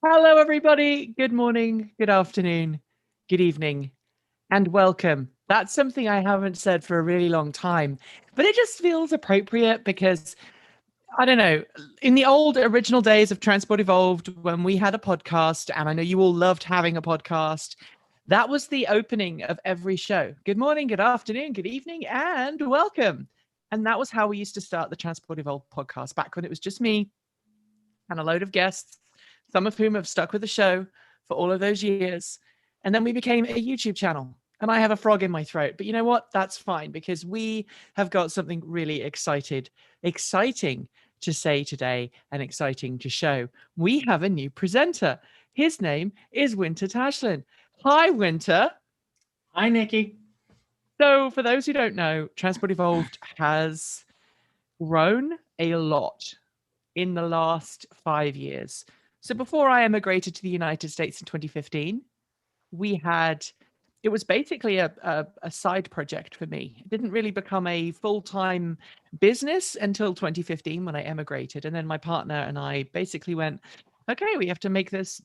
Hello, everybody. Good morning, good afternoon, good evening, and welcome. That's something I haven't said for a really long time, but it just feels appropriate because I don't know. In the old original days of Transport Evolved, when we had a podcast, and I know you all loved having a podcast, that was the opening of every show. Good morning, good afternoon, good evening, and welcome. And that was how we used to start the Transport Evolved podcast back when it was just me and a load of guests, some of whom have stuck with the show for all of those years. And then we became a YouTube channel. And I have a frog in my throat. But you know what? That's fine because we have got something really exciting to say today and exciting to show. We have a new presenter. His name is Winter Tashlin. Hi, Winter. Hi, Nikki. So, for those who don't know, Transport Evolved has grown a lot in the last 5 years. So before I emigrated to the United States in 2015, it was basically a side project for me. It didn't really become a full-time business until 2015 when I emigrated. And then my partner and I basically went, okay, we have to make this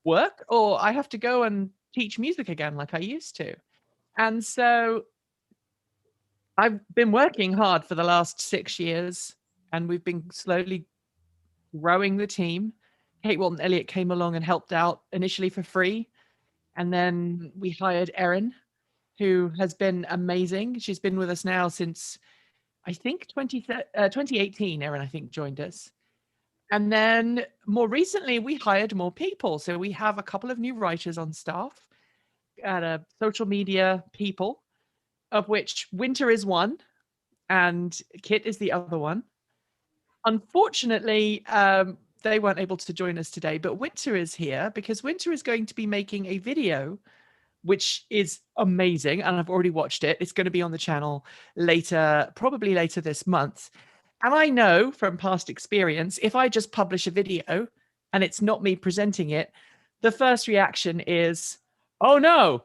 work or I have to go and teach music again like I used to. And so I've been working hard for the last 6 years and we've been slowly growing the team. Kate Walton Elliott came along and helped out initially for free. And then we hired Erin, who has been amazing. She's been with us now since, I think, 2018. Erin, I think, joined us. And then more recently, we hired more people. So we have a couple of new writers on staff, social media people, of which Winter is one and Kit is the other one. Unfortunately, they weren't able to join us today, but Winter is here because Winter is going to be making a video, which is amazing. And I've already watched it. It's going to be on the channel later, probably later this month. And I know from past experience, if I just publish a video and it's not me presenting it, the first reaction is, oh no,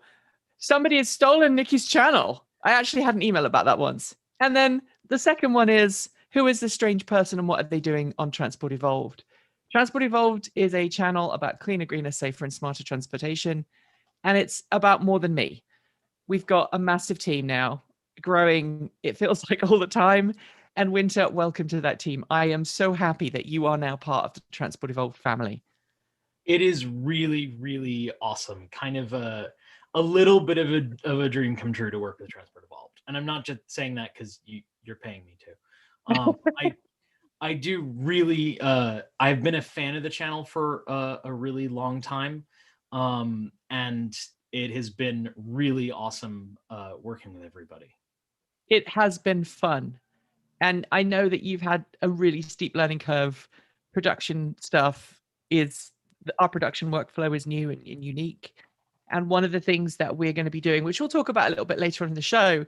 somebody has stolen Nikki's channel. I actually had an email about that once. And then the second one is, who is this strange person and what are they doing on Transport Evolved? Transport Evolved is a channel about cleaner, greener, safer, and smarter transportation. And it's about more than me. We've got a massive team now, growing, it feels like all the time. And Winter, welcome to that team. I am so happy that you are now part of the Transport Evolved family. It is really, really awesome. Kind of a little bit of a dream come true to work with Transport Evolved. And I'm not just saying that because you're paying me to. I do really. I've been a fan of the channel for a really long time, and it has been really awesome working with everybody. It has been fun. And I know that you've had a really steep learning curve. Production stuff is, our production workflow is new and unique. And one of the things that we're going to be doing, which we'll talk about a little bit later on in the show,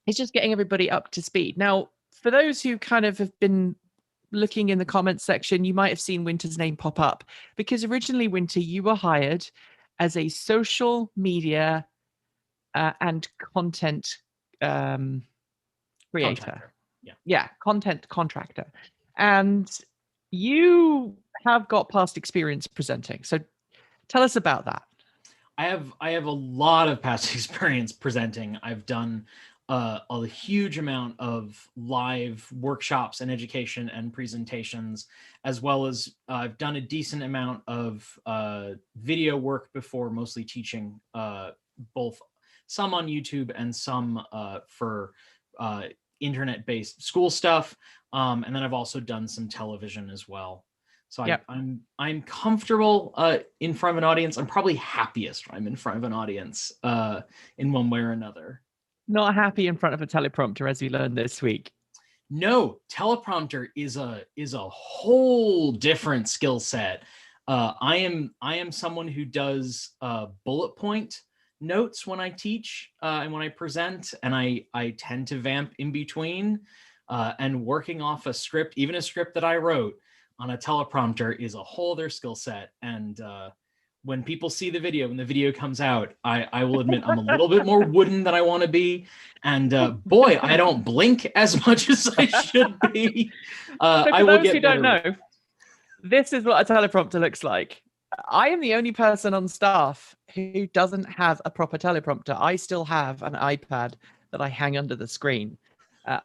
is just getting everybody up to speed. Now, for those who kind of have been looking in the comments section, you might have seen Winter's name pop up because originally, Winter, you were hired as a social media and content creator. Yeah, content contractor. And you have got past experience presenting. So tell us about that. I have a lot of past experience presenting. I've done a huge amount of live workshops and education and presentations, as well as I've done a decent amount of video work before, mostly teaching, both some on YouTube and some for internet-based school stuff. And then I've also done some television as well. So Yep. I'm comfortable in front of an audience. I'm probably happiest when I'm in front of an audience in one way or another. Not happy in front of a teleprompter, as we learned this week. No, teleprompter is a whole different skill set. I am someone who does bullet point notes when I teach and when I present, and I tend to vamp in between. And working off a script, even a script that I wrote on a teleprompter, is a whole other skill set. And when people see the video, when the video comes out, I will admit I'm a little bit more wooden than I want to be. And boy, I don't blink as much as I should be. So for I will those get who don't better. know, This is what a teleprompter looks like. I am the only person on staff who doesn't have a proper teleprompter. I still have an iPad that I hang under the screen,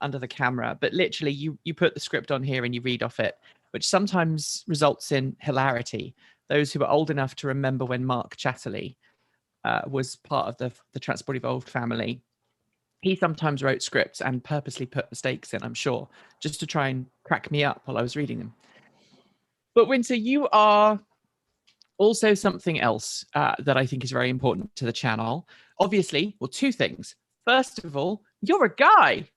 under the camera. But literally, you put the script on here and you read off it, which sometimes results in hilarity. Those who are old enough to remember when Mark Chatterley was part of the Transport Evolved family, he sometimes wrote scripts and purposely put mistakes in, I'm sure, just to try and crack me up while I was reading them. But Winter, you are also something else that I think is very important to the channel. Obviously, well, two things. First of all, you're a guy.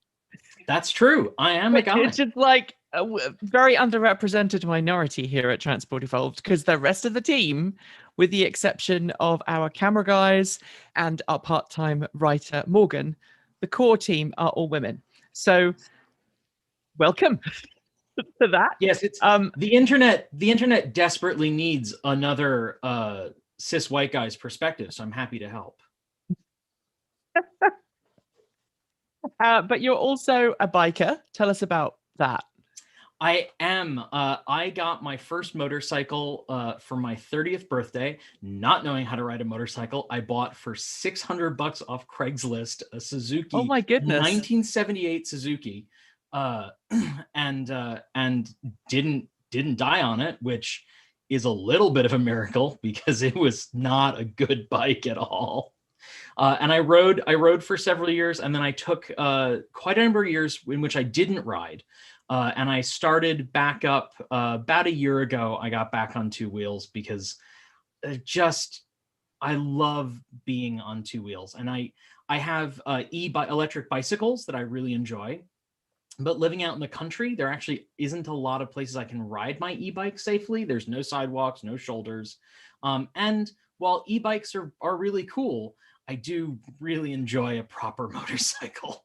That's true. I am a guy. It's just like a very underrepresented minority here at Transport Evolved, because the rest of the team, with the exception of our camera guys and our part-time writer, Morgan, the core team are all women. So welcome to that. Yes, it's the internet. The internet desperately needs another cis white guy's perspective, so I'm happy to help. But you're also a biker. Tell us about that. I am. I got my first motorcycle for my 30th birthday, not knowing how to ride a motorcycle. I bought for $600 off Craigslist a Suzuki. Oh my goodness! 1978 Suzuki, and didn't die on it, which is a little bit of a miracle because it was not a good bike at all. And I rode for several years, and then I took quite a number of years in which I didn't ride. And I started back up about a year ago. I got back on two wheels because I love being on two wheels. And I have electric bicycles that I really enjoy. But living out in the country, there actually isn't a lot of places I can ride my e-bike safely. There's no sidewalks, no shoulders. And while e-bikes are really cool, I do really enjoy a proper motorcycle.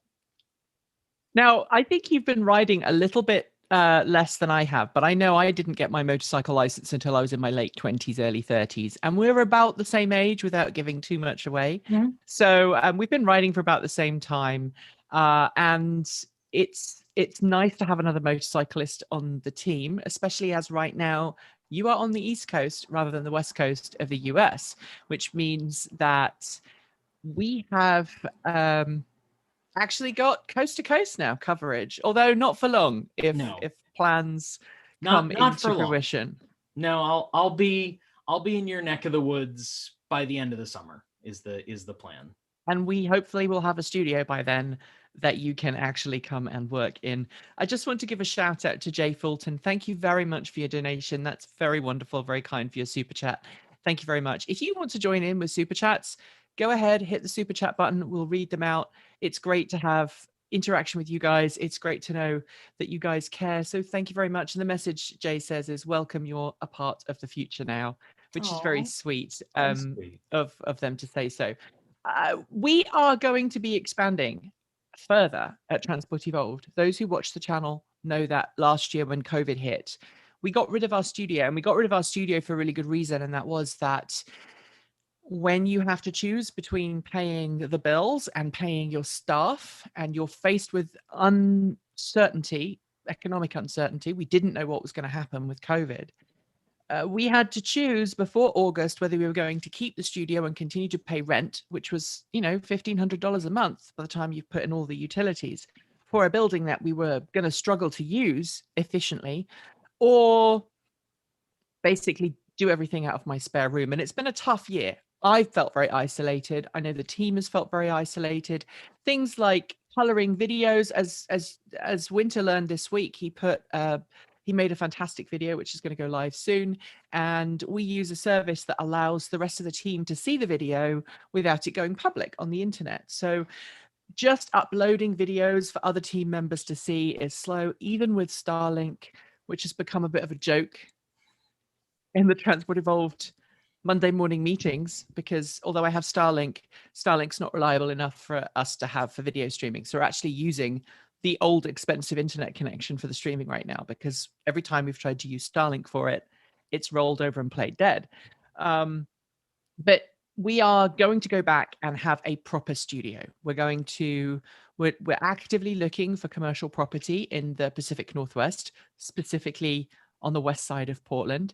Now, I think you've been riding a little bit less than I have, but I know I didn't get my motorcycle license until I was in my late 20s, early 30s, and we're about the same age without giving too much away. Mm-hmm. So we've been riding for about the same time, and it's nice to have another motorcyclist on the team, especially as right now you are on the East Coast rather than the West Coast of the US, which means that we have actually got coast to coast now coverage, although not for long if plans come into fruition. No, I'll be in your neck of the woods by the end of the summer is the plan. And we hopefully will have a studio by then that you can actually come and work in. I just want to give a shout out to Jay Fulton. Thank you very much for your donation. That's very wonderful, very kind for your super chat. Thank you very much. If you want to join in with super chats, go ahead, hit the super chat button. We'll read them out. It's great to have interaction with you guys. It's great to know that you guys care. So thank you very much. And the message Jay says is, welcome, you're a part of the future now, which is very sweet, of them to say so. We are going to be expanding further at Transport Evolved. Those who watch the channel know that last year when COVID hit, we got rid of our studio, and we got rid of our studio for a really good reason. And that was that when you have to choose between paying the bills and paying your staff, and you're faced with uncertainty, economic uncertainty, we didn't know what was going to happen with COVID. We had to choose before August whether we were going to keep the studio and continue to pay rent, which was, $1,500 a month by the time you've put in all the utilities, for a building that we were going to struggle to use efficiently, or basically do everything out of my spare room. And it's been a tough year. I've felt very isolated. I know the team has felt very isolated. Things like coloring videos, as Winter learned this week, he made a fantastic video, which is going to go live soon. And we use a service that allows the rest of the team to see the video without it going public on the internet. So just uploading videos for other team members to see is slow, even with Starlink, which has become a bit of a joke in the Transport Evolved Monday morning meetings, because although I have Starlink's not reliable enough for us to have for video streaming. So we're actually using the old expensive internet connection for the streaming right now, because every time we've tried to use Starlink for it, it's rolled over and played dead. But we are going to go back and have a proper studio. We're actively looking for commercial property in the Pacific Northwest, specifically on the west side of Portland.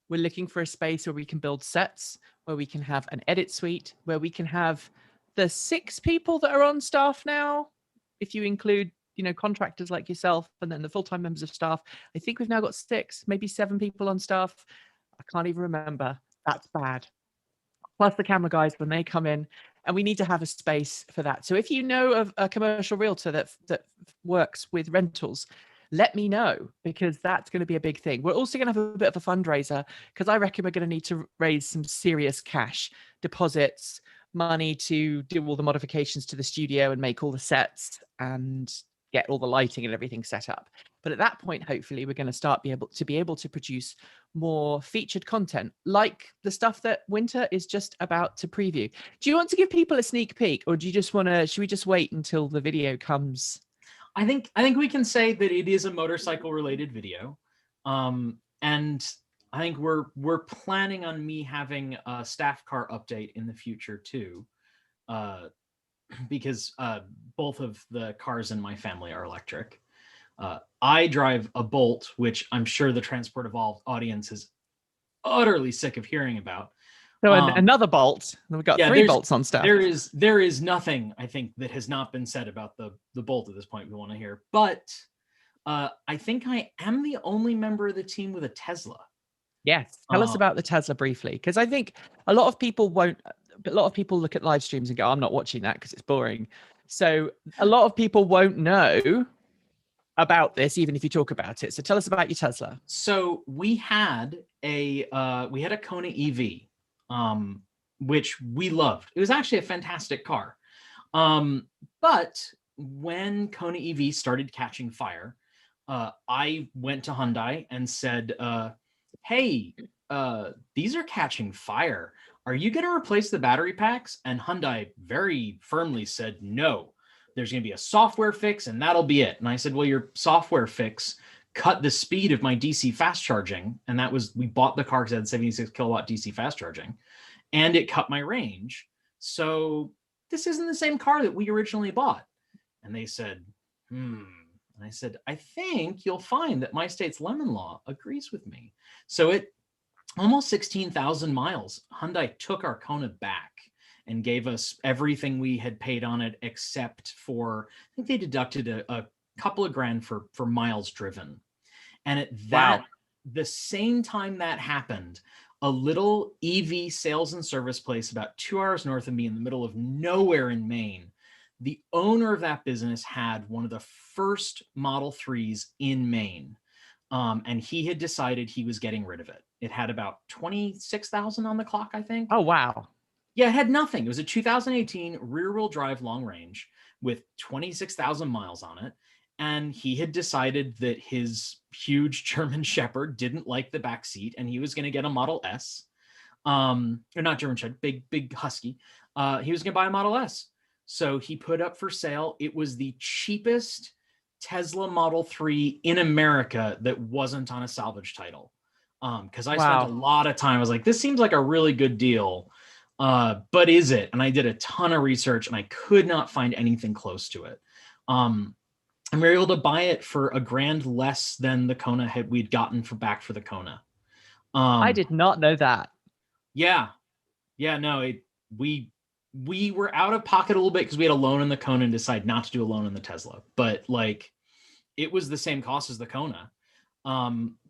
We're looking for a space where we can build sets, where we can have an edit suite, where we can have the 6 people that are on staff now, if you include, contractors like yourself and then the full-time members of staff. I think we've now got 6, maybe 7 people on staff. I can't even remember. That's bad. Plus the camera guys when they come in, and we need to have a space for that. So if you know of a commercial realtor that works with rentals, let me know, because that's going to be a big thing. We're also going to have a bit of a fundraiser, because I reckon we're going to need to raise some serious cash, deposits, money to do all the modifications to the studio and make all the sets and get all the lighting and everything set up. But at that point, hopefully, we're going to start be able to produce more featured content, like the stuff that Winter is just about to preview. Do you want to give people a sneak peek, or do you just want to? Should we just wait until the video comes? I think we can say that it is a motorcycle related video, and I think we're planning on me having a staff car update in the future too, because both of the cars in my family are electric. I drive a Bolt, which I'm sure the Transport Evolved audience is utterly sick of hearing about. So another Bolt. We've got 3 Bolts on staff. There is nothing, I think, that has not been said about the Bolt at this point we want to hear. But I think I am the only member of the team with a Tesla. Yes. Tell us about the Tesla briefly, because I think a lot of people look at live streams and go, I'm not watching that because it's boring. So a lot of people won't know about this, even if you talk about it. So tell us about your Tesla. So we had a Kona EV, which we loved. It was actually a fantastic car. But when Kona EV started catching fire, I went to Hyundai and said, hey, these are catching fire. Are you going to replace the battery packs? And Hyundai very firmly said, no, there's going to be a software fix and that'll be it. And I said, well, your software fix cut the speed of my DC fast charging. And that was, we bought the car because it had 76 kilowatt DC fast charging, and it cut my range. So this isn't the same car that we originally bought. And they said, And I said, I think you'll find that my state's lemon law agrees with me. So it almost 16,000 miles, Hyundai took our Kona back and gave us everything we had paid on it, except for, I think they deducted a couple of grand for miles driven. And at that, the same time that happened, a little EV sales and service place about 2 hours north of me in the middle of nowhere in Maine, the owner of that business had one of the first Model 3s in Maine. And he had decided he was getting rid of it. It had about 26,000 on the clock, I think. Oh, wow. Yeah, it had nothing. It was a 2018 rear-wheel drive long range with 26,000 miles on it. And he had decided that his huge German Shepherd didn't like the back seat, and he was going to get a Model S. Or not German Shepherd, big Husky. He was going to buy a Model S. So he put up for sale. It was the cheapest Tesla Model 3 in America that wasn't on a salvage title. Because I spent a lot of time. I was like, this seems like a really good deal. But is it? And I did a ton of research and I could not find anything close to it. And we were able to buy it for a grand less than the Kona we'd gotten back for the Kona. I did not know that. Yeah. No, we were out of pocket a little bit because we had a loan in the Kona and decided not to do a loan in the Tesla. But like, it was the same cost as the Kona.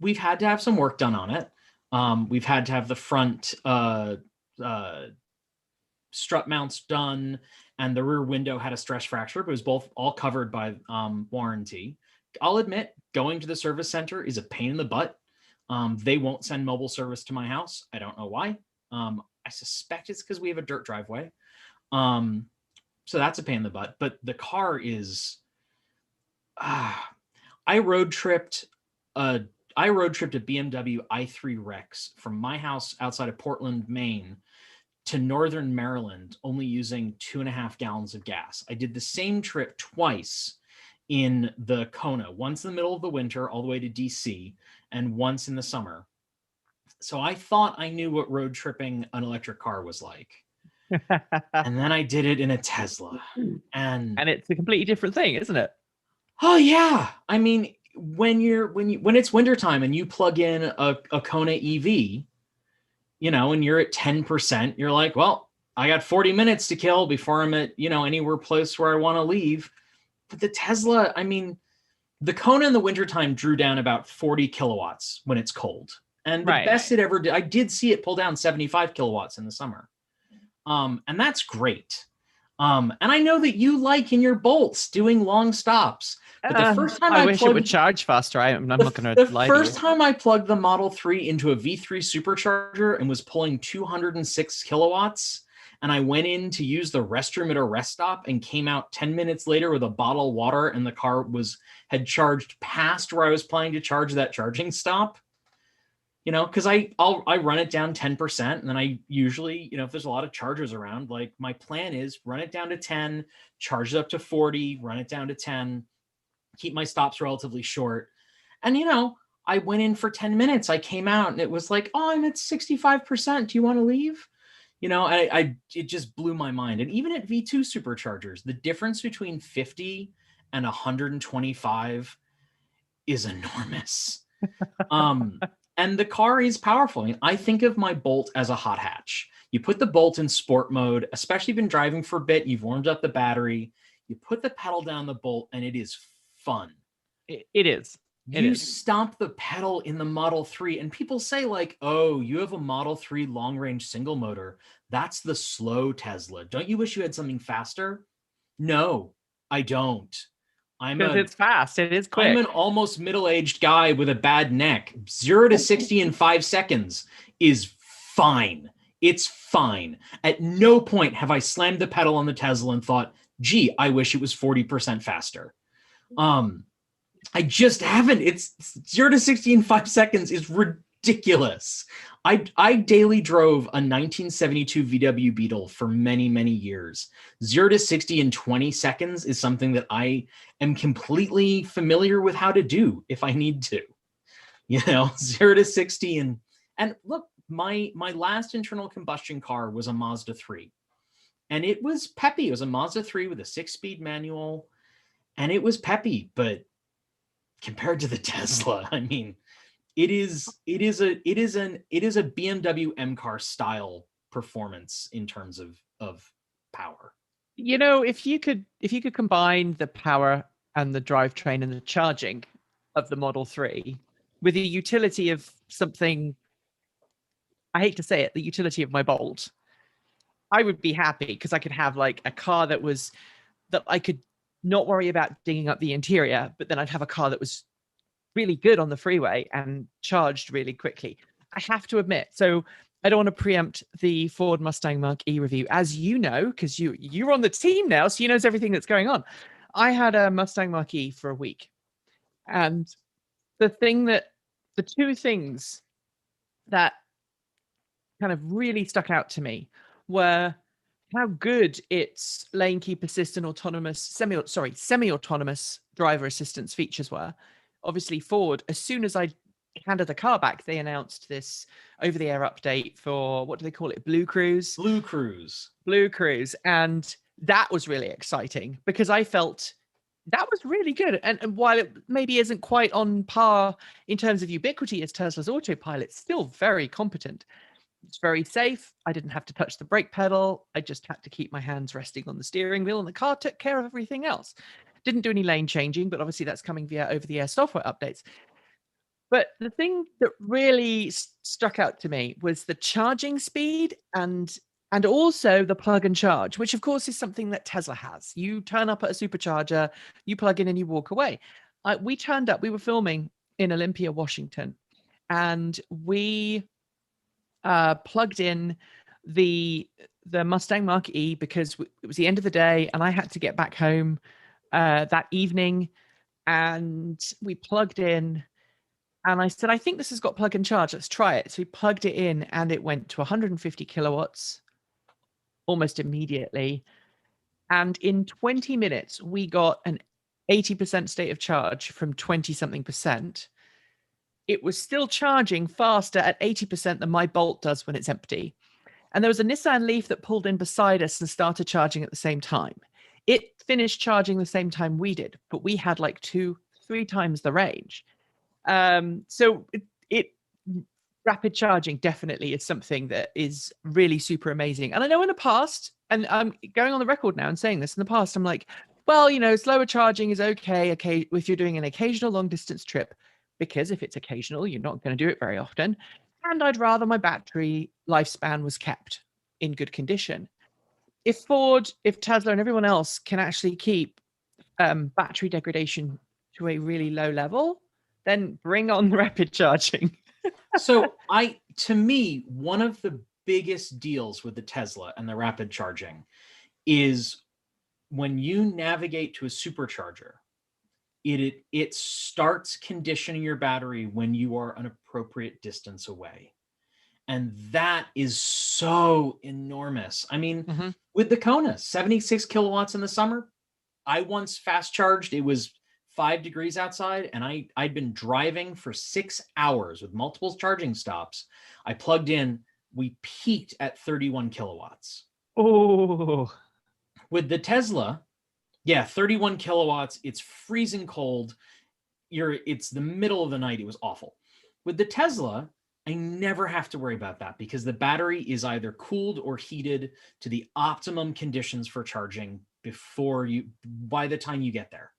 We've had to have some work done on it. We've had to have the front strut mounts done, and the rear window had a stress fracture, but it was all covered by warranty. I'll admit, going to the service center is a pain in the butt. They won't send mobile service to my house. I don't know why. I suspect it's because we have a dirt driveway. So that's a pain in the butt. But the car is. I road tripped a BMW i3 Rex from my house outside of Portland, Maine, to northern Maryland, only using 2.5 gallons of gas. I did the same trip twice in the Kona, once in the middle of the winter all the way to DC, and once in the summer. So I thought I knew what road tripping an electric car was like. And then I did it in a Tesla. And it's a completely different thing, isn't it? Oh, yeah. I mean, when it's wintertime and you plug in a Kona EV, and you're at 10%, you're like, well, I got 40 minutes to kill before I'm at, anywhere close where I want to leave. But the Tesla, I mean, the Kona in the wintertime drew down about 40 kilowatts when it's cold. And the best it ever did, I did see it pull down 75 kilowatts in the summer. And that's great. And I know that you like in your Bolts doing long stops. But the first time I wish it would charge faster. I'm not going to lie to you. The first time I plugged the Model 3 into a V3 supercharger and was pulling 206 kilowatts, and I went in to use the restroom at a rest stop and came out 10 minutes later with a bottle of water, and the car had charged past where I was planning to charge that charging stop. Because I run it down 10%, and then I usually, if there's a lot of chargers around, like my plan is run it down to 10, charge it up to 40, run it down to 10, keep my stops relatively short. And, I went in for 10 minutes. I came out and it was like, oh, I'm at 65%. Do you want to leave? It just blew my mind. And even at V2 superchargers, the difference between 50 and 125 is enormous. And the car is powerful. I mean, I think of my Bolt as a hot hatch. You put the Bolt in sport mode, especially if you've been driving for a bit, you've warmed up the battery, you put the pedal down the Bolt, and it is fun. It is. You stomp the pedal in the Model 3, and people say like, oh, you have a Model 3 long-range single motor. That's the slow Tesla. Don't you wish you had something faster? No, I don't. Because it's fast. It is quick. I'm an almost middle-aged guy with a bad neck. 0 to 60 in 5 seconds is fine. It's fine. At no point have I slammed the pedal on the Tesla and thought, gee, I wish it was 40% faster. I just haven't. It's 0 to 60 in 5 seconds is ridiculous. I daily drove a 1972 VW Beetle for many, many years. 0 to 60 in 20 seconds is something that I am completely familiar with how to do if I need to. 0 to 60 and look, my last internal combustion car was a Mazda 3. And it was peppy. It was a Mazda 3 with a 6-speed manual. And it was peppy, but compared to the Tesla, I mean, it is a BMW M car style performance in terms of power. If you could combine the power and the drivetrain and the charging of the Model 3 with the utility of something, I hate to say it, the utility of my Bolt, I would be happy because I could have like a car that I could not worry about digging up the interior, but then I'd have a car that was really good on the freeway and charged really quickly. I have to admit, so I don't want to preempt the Ford Mustang Mach-E review, as you know, because you're on the team now, so you knows everything that's going on. I had a Mustang Mach-E for a week, and the two things that kind of really stuck out to me were how good its lane keep assist and semi-autonomous driver assistance features were. Obviously, Ford, as soon as I handed the car back, they announced this over-the-air update for, what do they call it? Blue Cruise? Blue Cruise. And that was really exciting because I felt that was really good. And while it maybe isn't quite on par in terms of ubiquity as Tesla's autopilot, it's still very competent. It's very safe. I didn't have to touch the brake pedal. I just had to keep my hands resting on the steering wheel, and the car took care of everything else. Didn't do any lane changing, but obviously that's coming via over-the-air software updates. But the thing that really stuck out to me was the charging speed and also the plug and charge, which of course is something that Tesla has. You turn up at a supercharger, you plug in and you walk away. We turned up, we were filming in Olympia, Washington, and we plugged in the Mustang Mach-E because it was the end of the day and I had to get back home that evening, and we plugged in and I said, I think this has got plug and charge. Let's try it. So we plugged it in and it went to 150 kilowatts almost immediately. And in 20 minutes, we got an 80% state of charge from 20 something percent. It was still charging faster at 80% than my Bolt does when it's empty. And there was a Nissan Leaf that pulled in beside us and started charging at the same time. It finished charging the same time we did, but we had like 2 3 times the range. So rapid charging definitely is something that is really super amazing. And I know in the past, and I'm going on the record now and saying this, in the past, I'm like, well, slower charging is okay if you're doing an occasional long distance trip, because if it's occasional, you're not going to do it very often. And I'd rather my battery lifespan was kept in good condition. If Ford, if Tesla, and everyone else can actually keep battery degradation to a really low level, then bring on the rapid charging. So to me, one of the biggest deals with the Tesla and the rapid charging is when you navigate to a supercharger, it starts conditioning your battery when you are an appropriate distance away. And that is so enormous. I mean, with the Kona, 76 kilowatts in the summer. I once fast charged. It was 5 degrees outside, and I'd been driving for 6 hours with multiple charging stops. I plugged in. We peaked at 31 kilowatts. Oh. With the Tesla, 31 kilowatts. It's freezing cold. It's the middle of the night. It was awful. With the Tesla, I never have to worry about that because the battery is either cooled or heated to the optimum conditions for charging by the time you get there.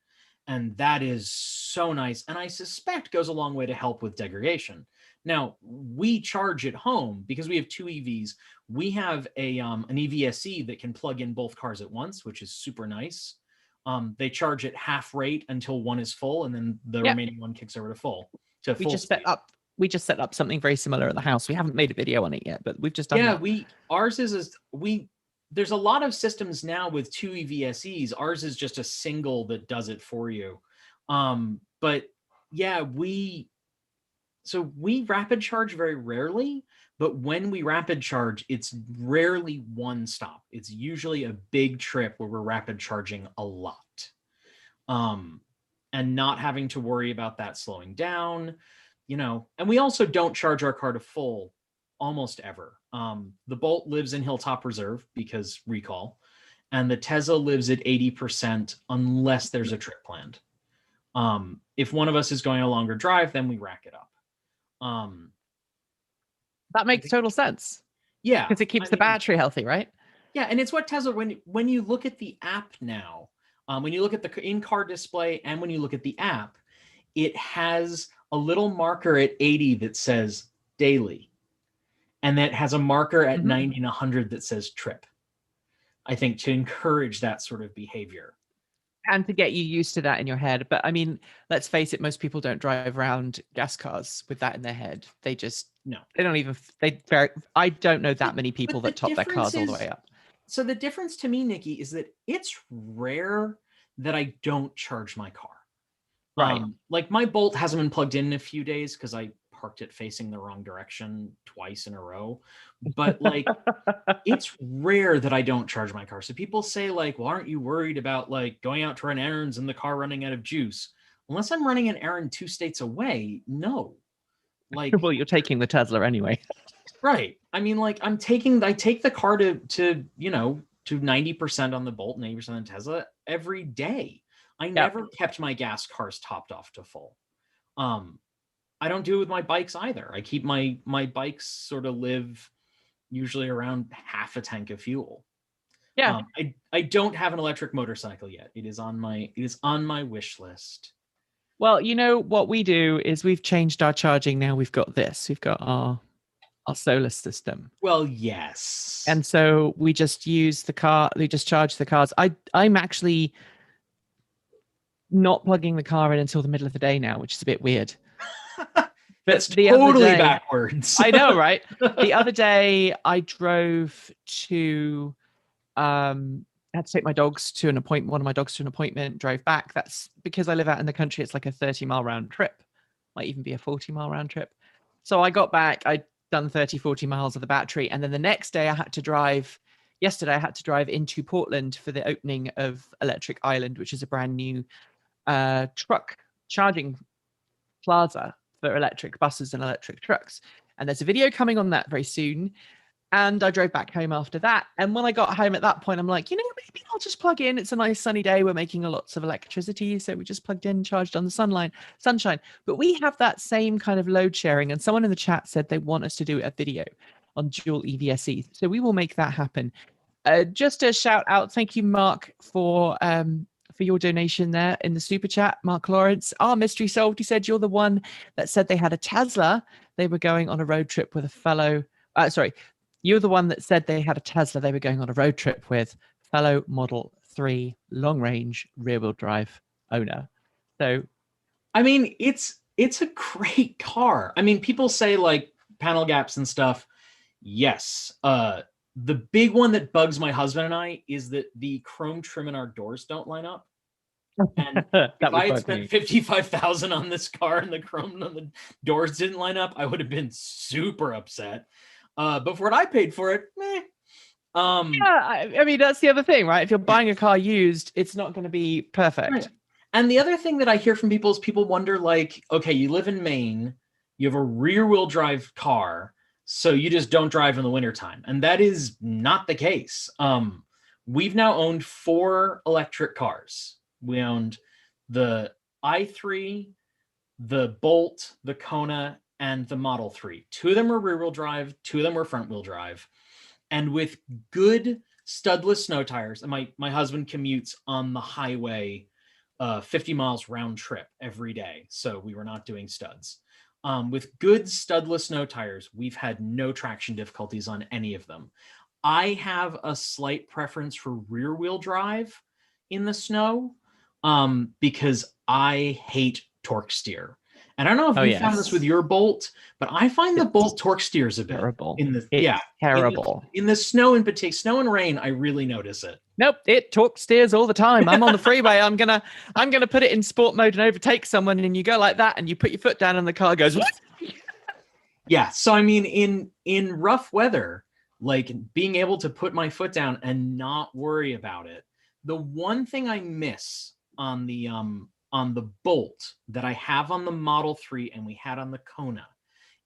And that is so nice. And I suspect goes a long way to help with degradation. Now, we charge at home because we have 2 EVs. We have an EVSE that can plug in both cars at once, which is super nice. They charge at half rate until one is full, and then the remaining one kicks over to full. We just set up something very similar at the house. We haven't made a video on it yet, but we've just done that. There's a lot of systems now with 2 EVSEs. Ours is just a single that does it for you. But yeah, we rapid charge very rarely, but when we rapid charge, it's rarely one stop. It's usually a big trip where we're rapid charging a lot. And not having to worry about that slowing down, and we also don't charge our car to full almost ever. The Bolt lives in Hilltop Reserve because recall, and the Tesla lives at 80% unless there's a trip planned. If one of us is going a longer drive, then we rack it up. That makes total sense. Yeah. Because it keeps the battery healthy, right? Yeah. And it's what Tesla, when you look at the app now, when you look at the in-car display and when you look at the app, it has a little marker at 80 that says daily. And that has a marker at 90 and 100 that says trip. I think to encourage that sort of behavior. And to get you used to that in your head. But I mean, let's face it, most people don't drive around gas cars with that in their head. They just, they don't even, I don't know that many people that top their cars all the way up. So the difference to me, Nikki, is that it's rare that I don't charge my car. Right. Like my Bolt hasn't been plugged in a few days because I parked it facing the wrong direction twice in a row. But like, it's rare that I don't charge my car. So people say like, well, aren't you worried about like going out to run errands and the car running out of juice? Unless I'm running an errand 2 states away, no. Like, well, you're taking the Tesla anyway. Right. I mean, like I take the car to 90% on the Bolt, 90% on Tesla every day. I never kept my gas cars topped off to full. I don't do it with my bikes either. I keep my bikes sort of live usually around half a tank of fuel. Yeah. I don't have an electric motorcycle yet. It is on my wish list. Well, what we do is we've changed our charging now. We've got this. We've got our solar system. Well, yes. And so we just use the car. We just charge the cars. I'm actually not plugging the car in until the middle of the day now, which is a bit weird. That's totally backwards. I know, right? The other day I drove to, I had to take my dogs to an appointment, one of my dogs to an appointment, drove back. That's because I live out in the country. It's like a 30-mile round trip, might even be a 40-mile round trip. So I got back, I'd done 30, 40 miles of the battery. And then the next day yesterday I had to drive into Portland for the opening of Electric Island, which is a brand new truck charging plaza for electric buses and electric trucks. And there's a video coming on that very soon. And I drove back home after that. And when I got home at that point, I'm like, maybe I'll just plug in. It's a nice sunny day. We're making lots of electricity. So we just plugged in, charged on the sunshine. But we have that same kind of load sharing. And someone in the chat said they want us to do a video on dual EVSE. So we will make that happen. Just a shout out. Thank you, Mark, for your donation there in the super chat. Mark Lawrence, our mystery solved. He said you're the one that said they had a Tesla. They were going on a road trip with a fellow. You're the one that said they had a Tesla they were going on a road trip with, fellow Model 3 long-range rear-wheel drive owner. So, I mean, it's a great car. I mean, people say like panel gaps and stuff. Yes. The big one that bugs my husband and I is that the chrome trim in our doors don't line up. And if I had spent $55,000 on this car and the chrome on the doors didn't line up, I would have been super upset. But for what I paid for it, I mean, that's the other thing, right? If you're buying a car used, it's not going to be perfect. Right. And the other thing that I hear from people is people wonder, like, okay, you live in Maine, you have a rear-wheel drive car, so you just don't drive in the wintertime. And that is not the case. We've now owned 4 electric cars. We owned the i3, the Bolt, the Kona, and the Model 3. 2 of them were rear-wheel drive, 2 of them were front-wheel drive. And with good studless snow tires, and my husband commutes on the highway 50 miles round trip every day, so we were not doing studs. With good studless snow tires, we've had no traction difficulties on any of them. I have a slight preference for rear-wheel drive in the snow because I hate torque steer. And I don't know if you found this with your Bolt, but I find the Bolt torque steers a bit terrible. Terrible. In the snow in particular, snow and rain, I really notice it. Nope, it torque steers all the time. I'm on the freeway. I'm gonna put it in sport mode and overtake someone, and you go like that, and you put your foot down, and the car goes. What? Yeah. So I mean, in rough weather, like being able to put my foot down and not worry about it. The one thing I miss on the Bolt that I have on the Model 3 and we had on the Kona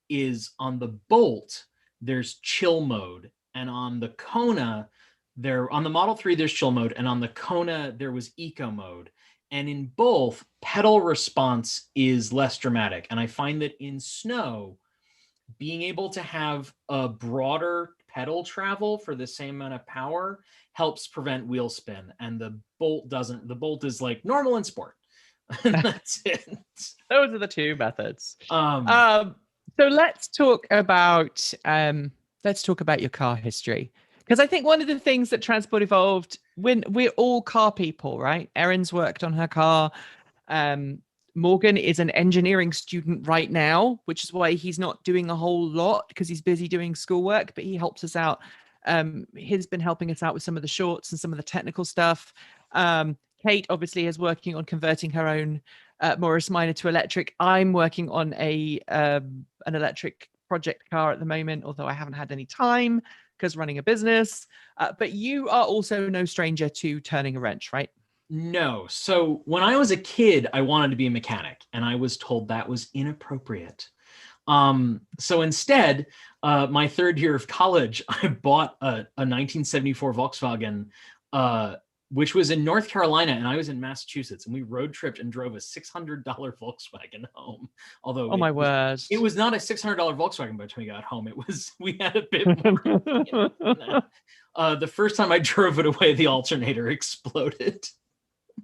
is on the Bolt, there's chill mode. And on the Kona, on the Model 3, there's chill mode. And on the Kona, there was eco mode. And in both, pedal response is less dramatic. And I find that in snow, being able to have a broader pedal travel for the same amount of power helps prevent wheel spin. And the Bolt doesn't. The Bolt is like normal and sport. And that's it. Those are the 2 methods. So let's talk about your car history, because I think one of the things that Transport Evolved, when we're all car people, right? Erin's worked on her car. Morgan is an engineering student right now, which is why he's not doing a whole lot because he's busy doing schoolwork, but he helps us out. He's been helping us out with some of the shorts and some of the technical stuff. Kate obviously is working on converting her own Morris Minor to electric. I'm working on an electric project car at the moment, although I haven't had any time because running a business. But you are also no stranger to turning a wrench, right? No. So when I was a kid, I wanted to be a mechanic, and I was told that was inappropriate. So instead, my 3rd year of college, I bought a 1974 Volkswagen, which was in North Carolina, and I was in Massachusetts, and we road tripped and drove a $600 Volkswagen home. Although, oh my word, it was not a $600 Volkswagen by the time we got home. We had a bit more. The first time I drove it away, the alternator exploded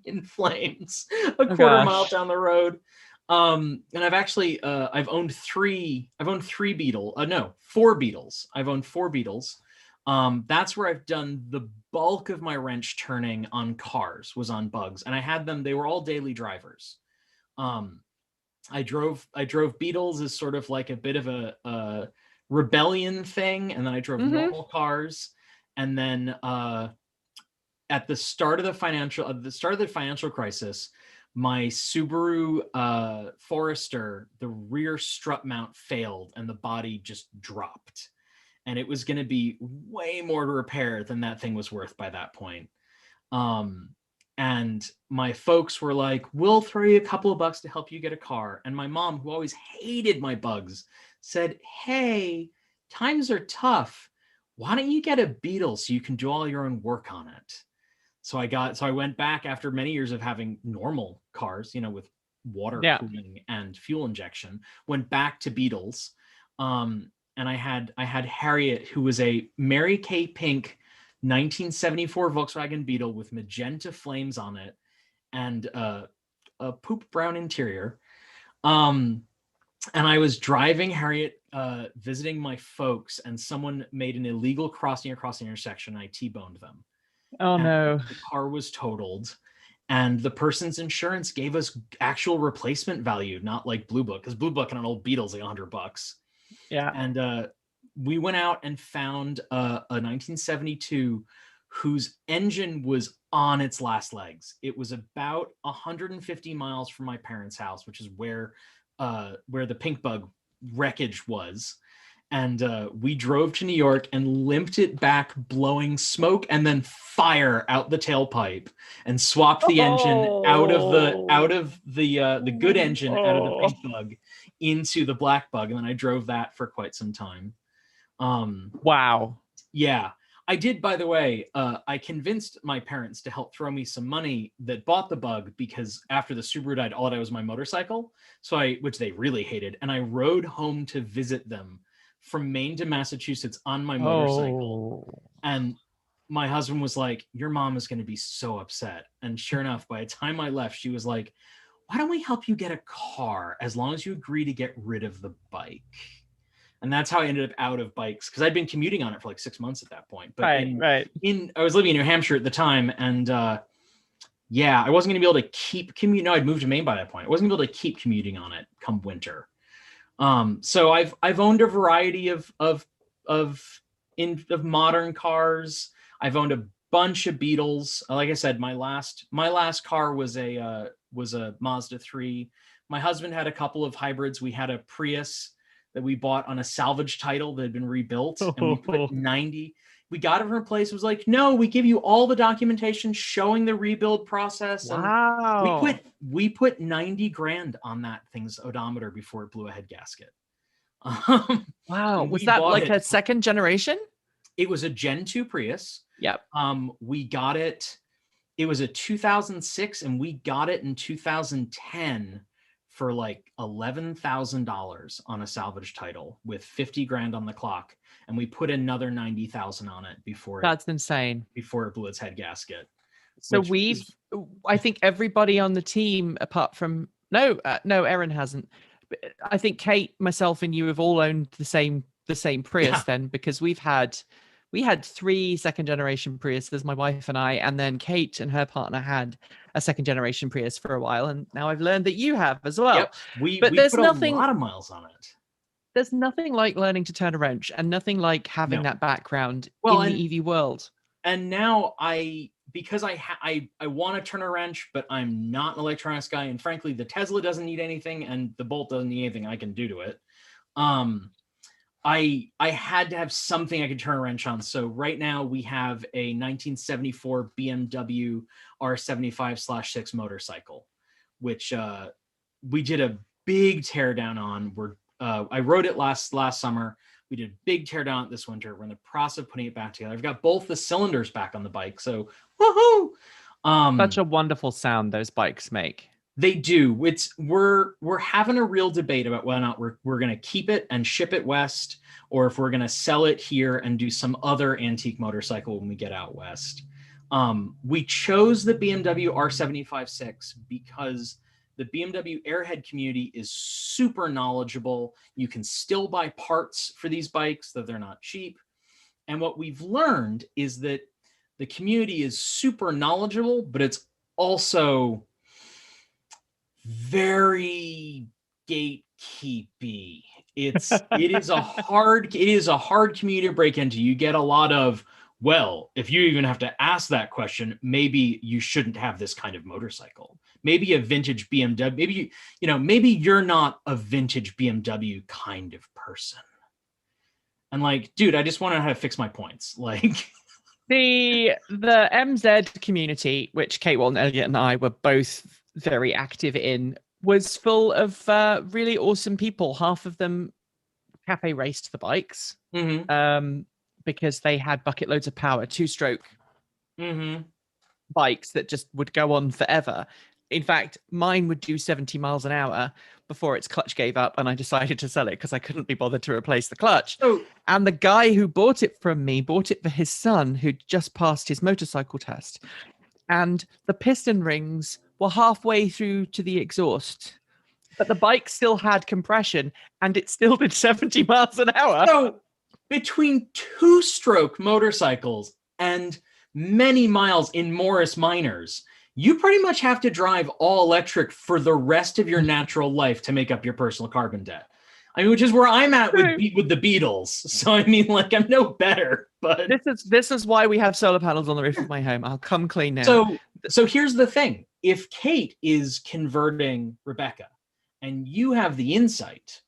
in flames a quarter mile down the road. And I've actually I've owned 4 Beetles. I've owned 4 Beetles. That's where I've done the bulk of my wrench turning on cars, was on bugs, and I had them. They were all daily drivers. I drove Beetles as sort of like a bit of a rebellion thing, and then I drove normal cars, and then at the start of the financial crisis, my Subaru Forester, the rear strut mount failed and the body just dropped. And it was going to be way more to repair than that thing was worth by that point. And my folks were like, we'll throw you a couple of bucks to help you get a car. And my mom, who always hated my bugs, said, hey, times are tough. why don't you get a Beetle so you can do all your own work on it? So I went back after many years of having normal cars, with water Yeah. cooling and fuel injection, went back to Beetles. And I had Harriet, who was a Mary Kay pink 1974 Volkswagen Beetle with magenta flames on it and a poop brown interior. And I was driving Harriet, visiting my folks, and someone made an illegal crossing across the intersection. And I T-boned them. Oh And no. the car was totaled, and the person's insurance gave us actual replacement value, not like Blue Book, because Blue Book and an old Beetle's like $100. Yeah. And we went out and found a 1972 whose engine was on its last legs. It was about 150 miles from my parents' house, which is where the Pink Bug wreckage was. And we drove to New York and limped it back, blowing smoke and then fire out the tailpipe, and swapped the engine out of the good engine out of the Pink Bug into the Black Bug, and then I drove that for quite some time. Wow. Yeah, I did. By the way, I convinced my parents to help throw me some money that bought the Bug, because after the Subaru died, all I had was my motorcycle. Which they really hated, and I rode home to visit them from Maine to Massachusetts on my motorcycle. And my husband was like, your mom is going to be so upset. And sure enough, by the time I left, she was like, why don't we help you get a car as long as you agree to get rid of the bike? And that's how I ended up out of bikes, because I'd been commuting on it for like 6 months at that point. But I was living in New Hampshire at the time, and I wasn't going to be able to keep commuting. No, I'd moved to Maine by that point. I wasn't going to be able to keep commuting on it come winter. So I've owned a variety of modern cars. I've owned a bunch of Beetles. Like I said, my last car was a Mazda 3. My husband had a couple of hybrids. We had a Prius that we bought on a salvage title that had been rebuilt, and we put 90. We got it from a place. It was like, no, we give you all the documentation showing the rebuild process. Wow. And we put 90 grand on that thing's odometer before it blew a head gasket. Wow. Was that like a second generation? It was a Gen 2 Prius. Yep. We got it. It was a 2006, and we got it in 2010 for like $11,000 on a salvage title with 50 grand on the clock. And we put another 90,000 on it That's insane. Before it blew its head gasket. So I think everybody on the team, apart from, no, Erin hasn't. I think Kate, myself, and you have all owned the same Prius then, because we had 3 second generation Priuses, my wife and I, and then Kate and her partner had a second generation Prius for a while, and now I've learned that you have as well. Yep. But there's nothing, a lot of miles on it. There's nothing like learning to turn a wrench, and nothing like having that background in the EV world. And now because I want to turn a wrench, but I'm not an electronics guy, and frankly, the Tesla doesn't need anything, and the Bolt doesn't need anything I can do to it. I had to have something I could turn a wrench on. So right now we have a 1974 BMW R75/6 motorcycle, which we did a big teardown on. I rode it last summer. We did a big teardown this winter. We're in the process of putting it back together. I've got both the cylinders back on the bike, so woohoo! Such a wonderful sound those bikes make. They do. We're having a real debate about whether or not we're going to keep it and ship it west, or if we're going to sell it here and do some other antique motorcycle when we get out west. We chose the BMW R75/6 because the BMW Airhead community is super knowledgeable. You can still buy parts for these bikes, though they're not cheap. And what we've learned is that the community is super knowledgeable, but it's also very gatekeepy. It is a hard community to break into. You get a lot of, well, if you even have to ask that question, maybe you shouldn't have this kind of motorcycle. Maybe a vintage BMW, maybe you're not a vintage BMW kind of person. And like, dude, I just want to know how to fix my points. Like the MZ community, which Kate Walton Elliott and I were both very active in, was full of really awesome people. Half of them cafe raced the bikes. Mm-hmm. because they had bucket loads of power, two-stroke Mm-hmm. bikes that just would go on forever. In fact, mine would do 70 miles an hour before its clutch gave up, and I decided to sell it because I couldn't be bothered to replace the clutch. So And the guy who bought it from me bought it for his son, who'd just passed his motorcycle test. And the piston rings were halfway through to the exhaust, but the bike still had compression, and it still did 70 miles an hour. So between two-stroke motorcycles and many miles in Morris Minors, you pretty much have to drive all electric for the rest of your natural life to make up your personal carbon debt. I mean, which is where I'm at with the Beatles. So I mean, like, I'm no better, but this is why we have solar panels on the roof of my home. I'll come clean now. So here's the thing. If Kate is converting Rebecca and you have the insight,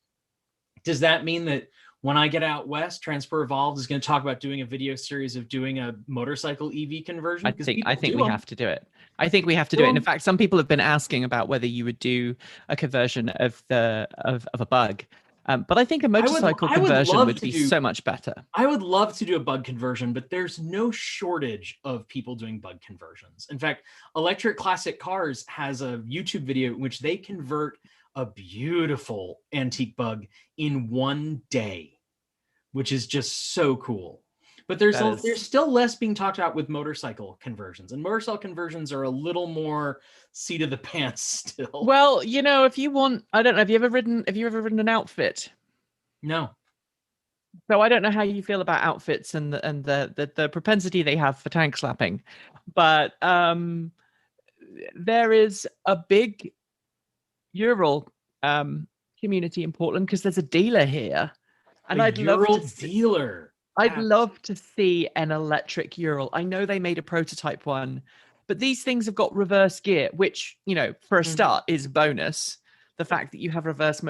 does that mean that when I get out west, Transport Evolved is going to talk about doing a video series of doing a motorcycle EV conversion? I think we have to do it. I think we have to do it. And in fact, some people have been asking about whether you would do a conversion of a bug. But I think a motorcycle conversion would be so much better. I would love to do a bug conversion, but there's no shortage of people doing bug conversions. In fact, Electric Classic Cars has a YouTube video in which they convert a beautiful antique bug in one day, which is just so cool. But there's still less being talked about with motorcycle conversions, and motorcycle conversions are a little more seat of the pants still. Well, you know, if you want, I don't know, have you ever ridden an outfit? No. So I don't know how you feel about outfits and the propensity they have for tank slapping, but there is a big Ural community in Portland because there's a dealer here, and I'd love to see an electric Ural. I know they made a prototype one, but these things have got reverse gear, which, you know, for a start is bonus. The fact that you have reverse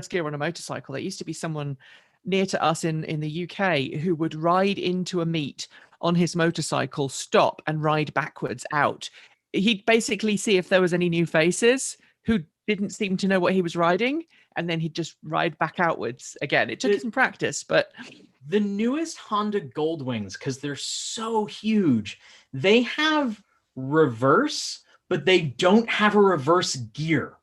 gear on a motorcycle. There used to be someone near to us in the UK who would ride into a meet on his motorcycle, stop and ride backwards out. He'd basically see if there was any new faces who didn't seem to know what he was riding, and then he'd just ride back outwards again. It took some practice, but the newest Honda Goldwings, because they're so huge, they have reverse, but they don't have a reverse gear.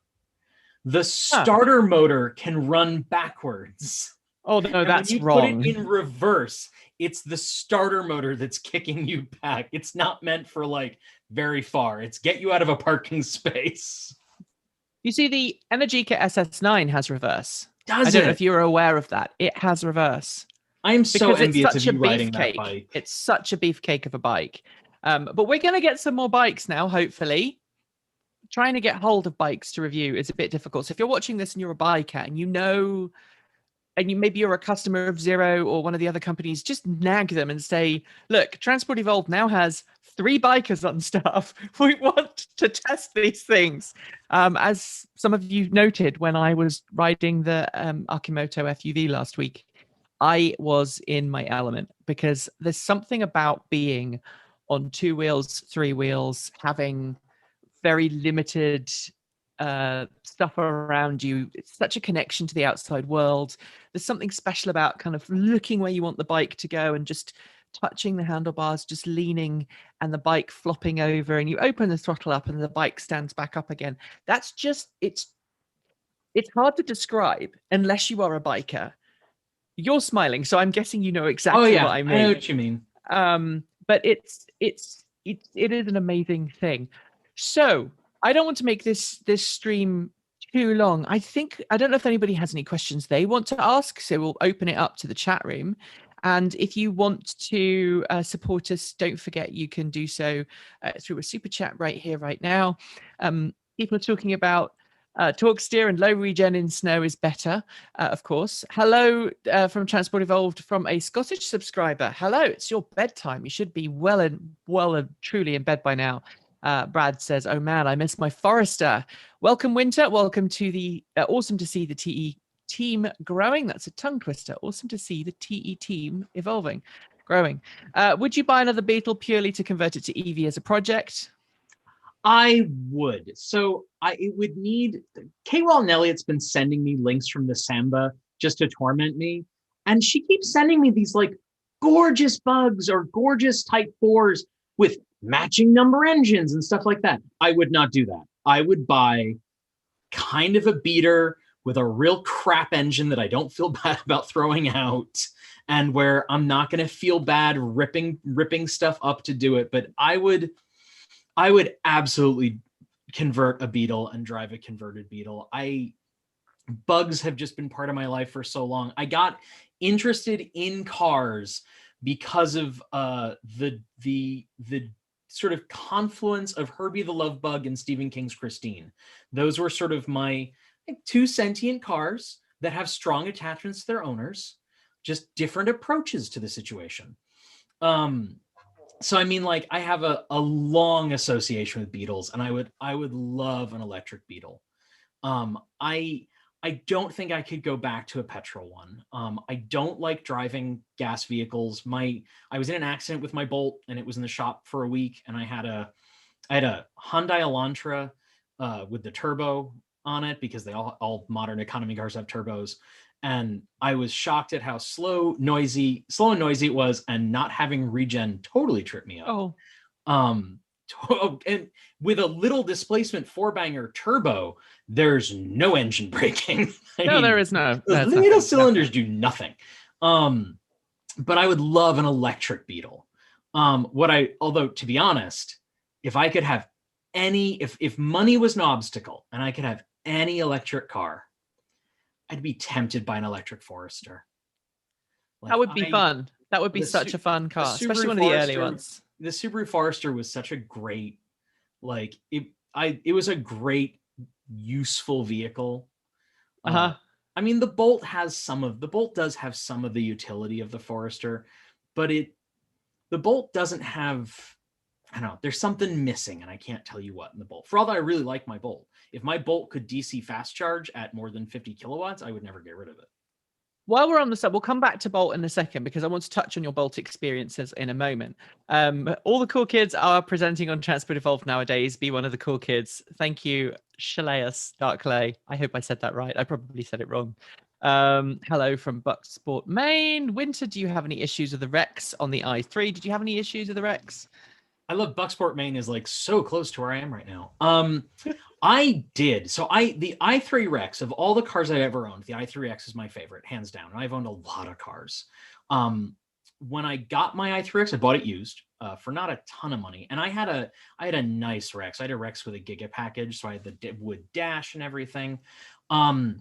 The starter motor can run backwards. Oh no, that's wrong. Put it in reverse, it's the starter motor that's kicking you back. It's not meant for like very far. It's get you out of a parking space. You see, the Energica SS9 has reverse. I don't know if you were aware of that. It has reverse. I am so envious of you riding that bike. It's such a beefcake of a bike. But we're going to get some more bikes now, hopefully. Trying to get hold of bikes to review is a bit difficult. So if you're watching this and you're a biker and you know, and maybe you're a customer of Zero or one of the other companies, just nag them and say, look, Transport Evolved now has 3 bikers on staff. We want to test these things. As some of you noted, when I was riding the Akimoto FUV last week, I was in my element because there's something about being on 2 wheels, 3 wheels, having very limited stuff around you. It's such a connection to the outside world. There's something special about kind of looking where you want the bike to go and just touching the handlebars, just leaning and the bike flopping over, and you open the throttle up and the bike stands back up again. That's just, it's hard to describe unless you are a biker. You're smiling, so I'm guessing you know exactly what I mean. I know what you mean. But it is an amazing thing. So I don't want to make this stream too long. I don't know if anybody has any questions they want to ask, so we'll open it up to the chat room. And if you want to support us, don't forget you can do so through a super chat right here, right now. People are talking about torque steer and low regen in snow is better, of course. Hello from Transport Evolved from a Scottish subscriber. Hello, it's your bedtime. You should be well and truly in bed by now. Brad says, oh man, I miss my Forester. Welcome, Winter. Welcome to the awesome to see the TE team growing. That's a tongue twister. Awesome to see the TE team growing. Would you buy another Beetle purely to convert it to EV as a project? I would. So it would need, K-Wall and Elliot's been sending me links from the Samba just to torment me. And she keeps sending me these like gorgeous bugs or gorgeous Type 4s with matching number engines and stuff like that. I would not do that. I would buy kind of a beater with a real crap engine that I don't feel bad about throwing out, and where I'm not going to feel bad ripping stuff up to do it. But I would absolutely convert a Beetle and drive a converted Beetle. Bugs have just been part of my life for so long. I got interested in cars because of the sort of confluence of Herbie the Love Bug and Stephen King's Christine. Those were sort of my two sentient cars that have strong attachments to their owners, just different approaches to the situation. So I mean, like, I have a long association with Beetles, and I would love an electric Beetle. I don't think I could go back to a petrol one. I don't like driving gas vehicles. I was in an accident with my Bolt, and it was in the shop for a week, and I had a Hyundai Elantra with the turbo on it, because they all modern economy cars have turbos. And I was shocked at how slow and noisy it was, and not having regen totally tripped me up. And with a little displacement 4-banger turbo, there's no engine braking. There is no. Those little cylinders do nothing. But I would love an electric Beetle. Although to be honest, if I could have if money was an obstacle and I could have any electric car, I'd be tempted by an electric Forester. Like, that would be fun. That would be such a fun car, especially one of the early ones. The Subaru Forester was such a great, it was a great, useful vehicle. I mean, the Bolt does have some of the utility of the Forester, but the Bolt doesn't have, I don't know, there's something missing, and I can't tell you what in the Bolt. For all that I really like my Bolt, if my Bolt could DC fast charge at more than 50 kilowatts, I would never get rid of it. While we're on the sub, we'll come back to Bolt in a second, because I want to touch on your Bolt experiences in a moment. All the cool kids are presenting on Transport Evolved nowadays. Be one of the cool kids. Thank you, Shaleas Darklay. I hope I said that right. I probably said it wrong. Hello from Bucksport, Maine. Winter, do you have any issues with the Rex on the i3? Did you have any issues with the Rex? I love Bucksport, Maine is like so close to where I am right now. I did. So the i3 Rex, of all the cars I've ever owned, the i3 X is my favorite, hands down. I've owned a lot of cars. When I got my i3 X, I bought it used for not a ton of money. And I had a nice Rex. I had a Rex with a Giga package. So I had the wood dash and everything. I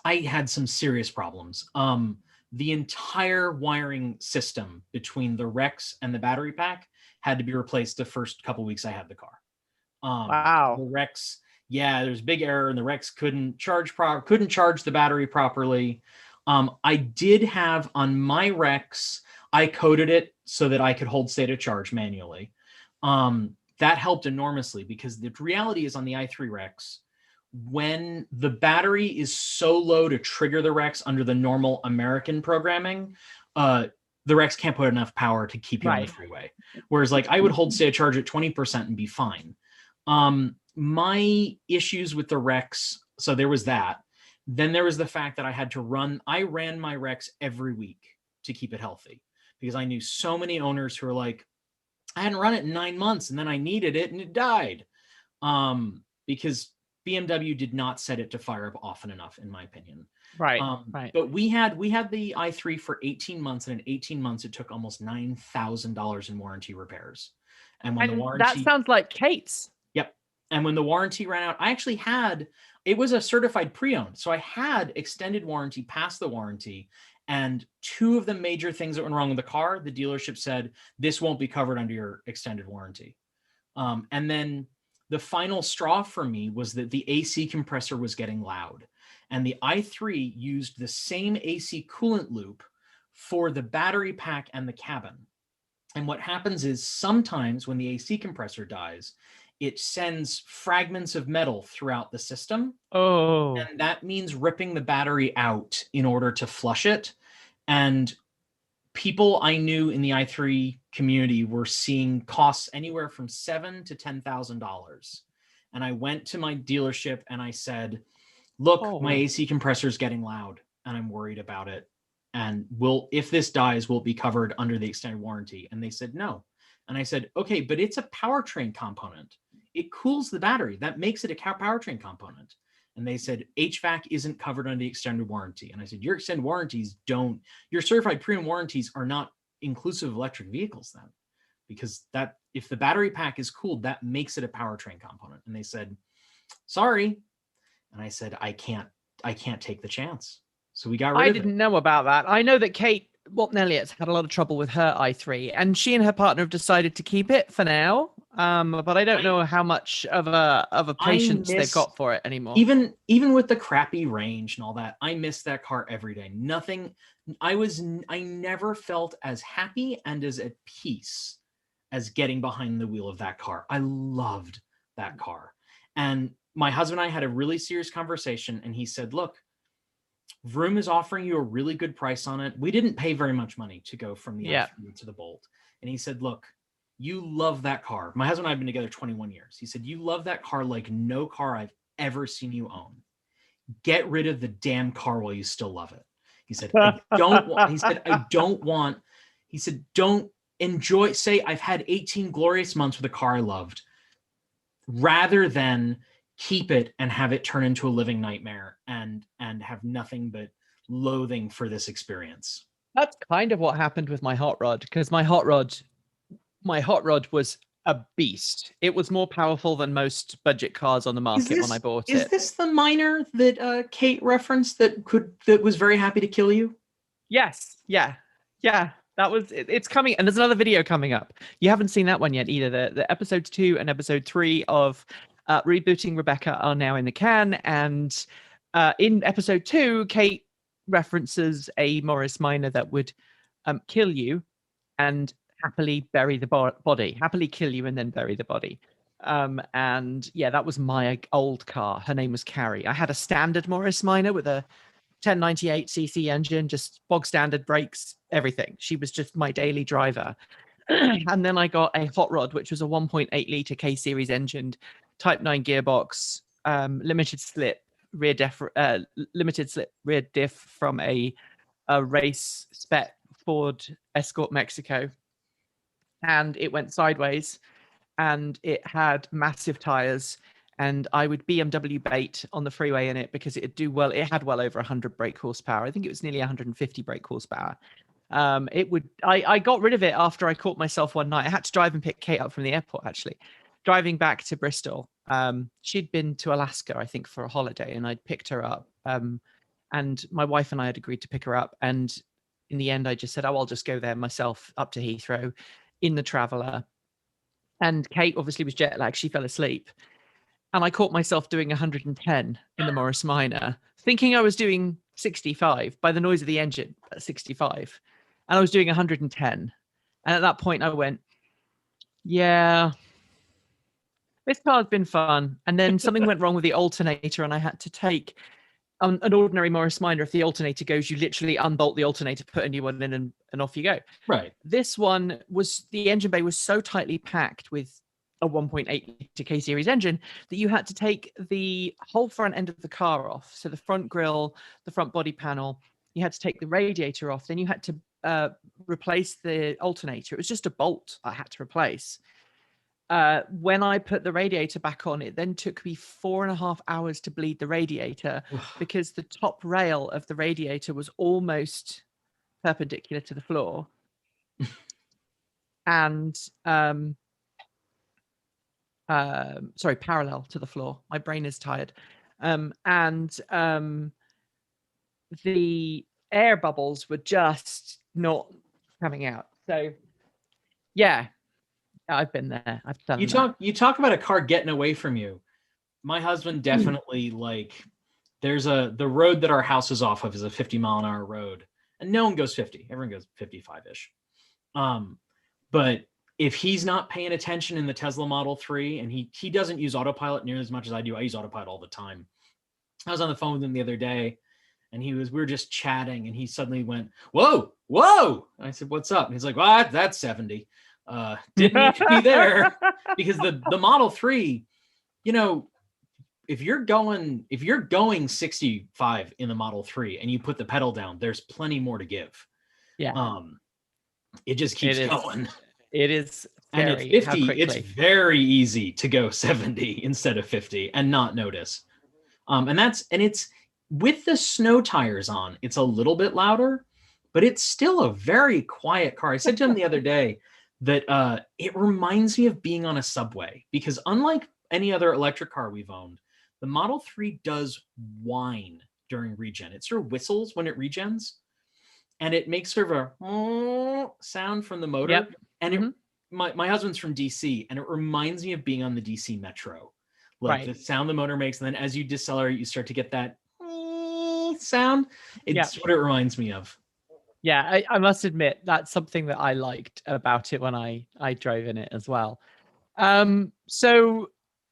had some serious problems. The entire wiring system between the Rex and the battery pack had to be replaced the first couple weeks I had the car. Wow. The Rex, there's a big error, and the Rex couldn't charge the battery properly. I did have on my Rex, I coded it so that I could hold state of charge manually. That helped enormously, because the reality is on the i3 Rex, when the battery is so low to trigger the Rex under the normal American programming, the Rex can't put enough power to keep you on the freeway. Whereas, like, I would hold state of charge at 20% and be fine. My issues with the Rex, so there was that. Then there was the fact that I ran my Rex every week to keep it healthy, because I knew so many owners who were like, I hadn't run it in 9 months, and then I needed it and it died. Because BMW did not set it to fire up often enough, in my opinion. Right. But we had the i3 for 18 months, and in 18 months, it took almost $9,000 in warranty repairs. And when the warranty, that sounds like Kate's. Yep. And when the warranty ran out, I actually it was a certified pre-owned. So I had extended warranty past the warranty. And two of the major things that went wrong with the car, the dealership said, this won't be covered under your extended warranty. And then the final straw for me was that the AC compressor was getting loud. And the i3 used the same AC coolant loop for the battery pack and the cabin. And what happens is, sometimes when the AC compressor dies, it sends fragments of metal throughout the system. Oh. And that means ripping the battery out in order to flush it. And people I knew in the i3 community were seeing costs anywhere from $7,000 to $10,000. And I went to my dealership and I said, look, my AC compressor is getting loud and I'm worried about it. and if this dies, will it be covered under the extended warranty? And they said no. And I said, okay, but it's a powertrain component. It cools the battery. That makes it a powertrain component. And they said, HVAC isn't covered under the extended warranty. And I said, your extended warranties your certified pre-owned warranties are not inclusive of electric vehicles then, because that, if the battery pack is cooled, that makes it a powertrain component. And they said, sorry. And I said, I can't take the chance. So we got rid of it. I didn't know about that. I know that Kate Walton Elliott's had a lot of trouble with her i3, and she and her partner have decided to keep it for now. But I don't know how much of a patience they've got for it anymore. Even with the crappy range and all that, I miss that car every day. I never felt as happy and as at peace as getting behind the wheel of that car. I loved that car. And my husband and I had a really serious conversation, and he said, look, Vroom is offering you a really good price on it. We didn't pay very much money to go from the i3 to the Bolt. And he said, look, you love that car. My husband and I have been together 21 years. He said, you love that car like no car I've ever seen you own. Get rid of the damn car while you still love it. He said, don't enjoy, say I've had 18 glorious months with a car I loved, rather than keep it and have it turn into a living nightmare and have nothing but loathing for this experience. That's kind of what happened with my hot rod, because my hot rod was a beast. It was more powerful than most budget cars on the market when I bought it. Is this the Miner that Kate referenced that was very happy to kill you? Yes. Yeah. That was it's coming, and there's another video coming up. You haven't seen that one yet either. The episodes 2 and episode 3 of Rebooting Rebecca are now in the can, and in episode 2, Kate references a Morris Minor that would kill you and happily bury the body, happily kill you and then bury the body. And yeah, that was my old car. Her name was Carrie. I had a standard Morris Minor with a 1098cc engine, just bog standard brakes, everything. She was just my daily driver. And then I got a hot rod, which was a 1.8 litre K series engined Type 9 gearbox, limited slip rear diff from a race spec Ford Escort Mexico. And it went sideways, and it had massive tires, and I would BMW bait on the freeway in it because it had well over 100 brake horsepower. I think it was nearly 150 brake horsepower. I got rid of it after I caught myself one night. I had to drive and pick Kate up from the airport, actually. Driving back to Bristol, she'd been to Alaska, I think, for a holiday, and I'd picked her up. And my wife and I had agreed to pick her up. And in the end, I just said, I'll just go there myself up to Heathrow in the Traveller. And Kate obviously was jet lagged. She fell asleep. And I caught myself doing 110 in the Morris Minor, thinking I was doing 65 by the noise of the engine at 65. And I was doing 110. And at that point, I went, yeah, this car's been fun. And then something went wrong with the alternator, and I had to take an ordinary Morris Minor. If the alternator goes, you literally unbolt the alternator, put a new one in, and off you go. Right. This one the engine bay was so tightly packed with a 1.8 litre K series engine that you had to take the whole front end of the car off. So the front grille, the front body panel, you had to take the radiator off. Then you had to replace the alternator. It was just a bolt I had to replace. When I put the radiator back on, it then took me 4.5 hours to bleed the radiator because the top rail of the radiator was almost perpendicular to the floor. And parallel to the floor. My brain is tired. The air bubbles were just not coming out. So yeah, I've been there. I've done that. You talk about a car getting away from you. My husband definitely the road that our house is off of is a 50-mile-an-hour road, and no one goes 50. Everyone goes 55-ish. But if he's not paying attention in the Tesla Model 3, and he doesn't use autopilot near as much as I do. I use autopilot all the time. I was on the phone with him the other day, and we were just chatting, and he suddenly went, whoa. And I said, what's up? And he's like, well, that's 70. Didn't need to be there. Because the Model 3, you're going 65 in the Model 3 and you put the pedal down, there's plenty more to give. Yeah. It just keeps going. It is And at scary how 50, it's quickly. very easy to go 70 instead of 50 and not notice. And it's with the snow tires on, it's a little bit louder, but it's still a very quiet car. I said to him the other day that it reminds me of being on a subway, because unlike any other electric car we've owned, the Model 3 does whine during regen. It sort of whistles when it regens, and it makes sort of a sound from the motor. Yep. And my husband's from DC, and it reminds me of being on the DC Metro. Like the sound the motor makes, and then as you decelerate, you start to get that sound. It's what it reminds me of. Yeah, I must admit that's something that I liked about it when I drove in it as well. So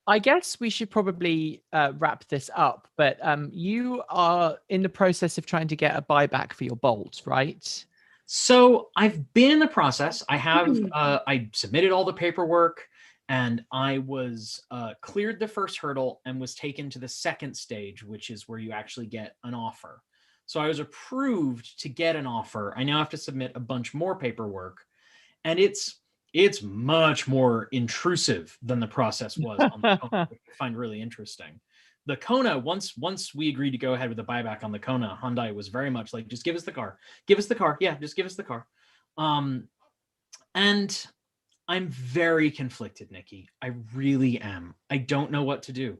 I guess we should probably wrap this up, but you are in the process of trying to get a buyback for your Bolt, right? So I've been in the process. I have I submitted all the paperwork, and I was cleared the first hurdle and was taken to the second stage, which is where you actually get an offer. So I was approved to get an offer. I now have to submit a bunch more paperwork, and it's much more intrusive than the process was on the Kona, which I find really interesting. The Kona, once we agreed to go ahead with the buyback on the Kona, Hyundai was very much like, just give us the car. Give us the car. Yeah, just give us the car. And I'm very conflicted, Nikki. I really am. I don't know what to do.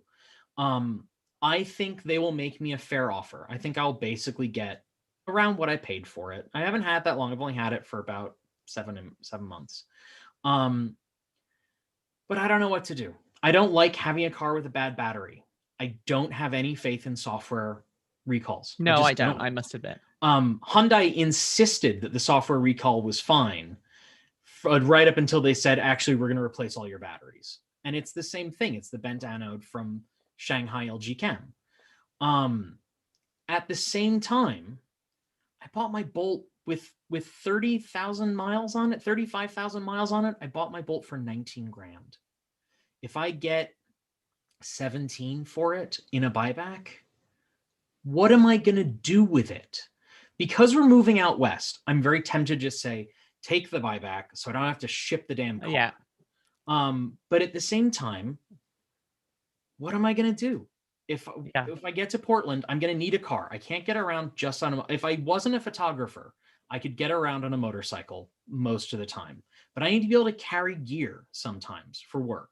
I think they will make me a fair offer. I think I'll basically get around what I paid for it. I haven't had it that long. I've only had it for about seven months. But I don't know what to do. I don't like having a car with a bad battery. I don't have any faith in software recalls. No, I don't. I must admit. Hyundai insisted that the software recall was fine right up until they said, actually, we're going to replace all your batteries. And it's the same thing. It's the bent anode from Shanghai LG Chem. At the same time, I bought my Bolt with 30,000 miles on it, 35,000 miles on it. I bought my Bolt for 19 grand. If I get 17 for it in a buyback, what am I going to do with it? Because we're moving out west, I'm very tempted to just say, take the buyback so I don't have to ship the damn car. Yeah. But at the same time, what am I going to do? If I get to Portland, I'm going to need a car. I can't get around just on if I wasn't a photographer, I could get around on a motorcycle most of the time. But I need to be able to carry gear sometimes for work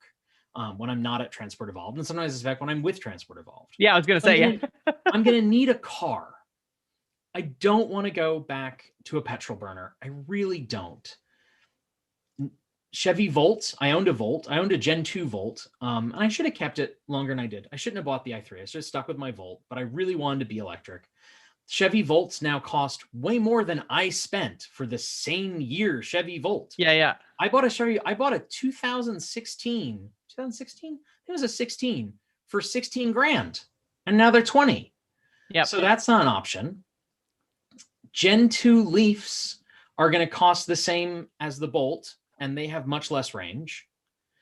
when I'm not at Transport Evolved. And sometimes it's back when I'm with Transport Evolved. Yeah, I was going to say, I'm going to need a car. I don't want to go back to a petrol burner. I really don't. Chevy Volt. I owned a Volt. I owned a Gen 2 Volt. And I should have kept it longer than I did. I shouldn't have bought the i3. I should have stuck with my Volt, but I really wanted to be electric. Chevy Volts now cost way more than I spent for the same year Chevy Volt. Yeah. I bought a 2016. It was a 16 for 16 grand. And now they're 20. Yeah. So that's not an option. Gen 2 Leafs are going to cost the same as the Bolt, and they have much less range.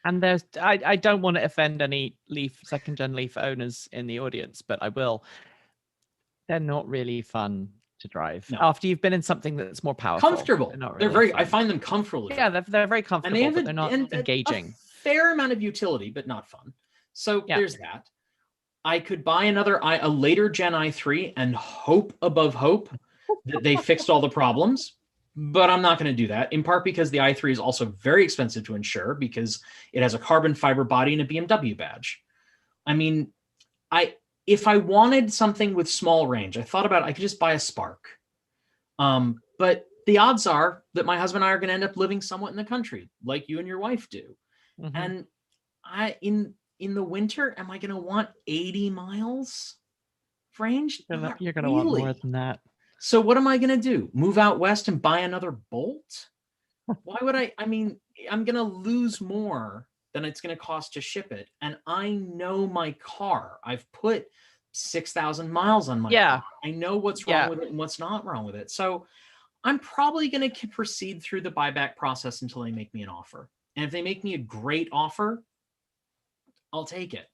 And there's, I don't want to offend any second-gen Leaf owners in the audience, but I will. They're not really fun to drive. No. After you've been in something that's more powerful. Comfortable. They're very, I find them comfortable. Yeah, they're very comfortable, but they're not engaging. A fair amount of utility, but not fun. So there's that. I could buy a later Gen i3 and hope above hope that they fixed all the problems, but I'm not going to do that, in part because the i3 is also very expensive to insure because it has a carbon fiber body and a BMW badge. I mean, if I wanted something with small range, I thought about it, I could just buy a Spark. But the odds are that my husband and I are going to end up living somewhat in the country, like you and your wife do. Mm-hmm. And in the winter, am I going to want 80 miles range? You're going to want more than that. So what am I going to do? Move out west and buy another Bolt? Why would I? I mean, I'm going to lose more than it's going to cost to ship it. And I know my car. I've put 6,000 miles on my car. I know what's wrong with it and what's not wrong with it. So I'm probably going to proceed through the buyback process until they make me an offer. And if they make me a great offer, I'll take it.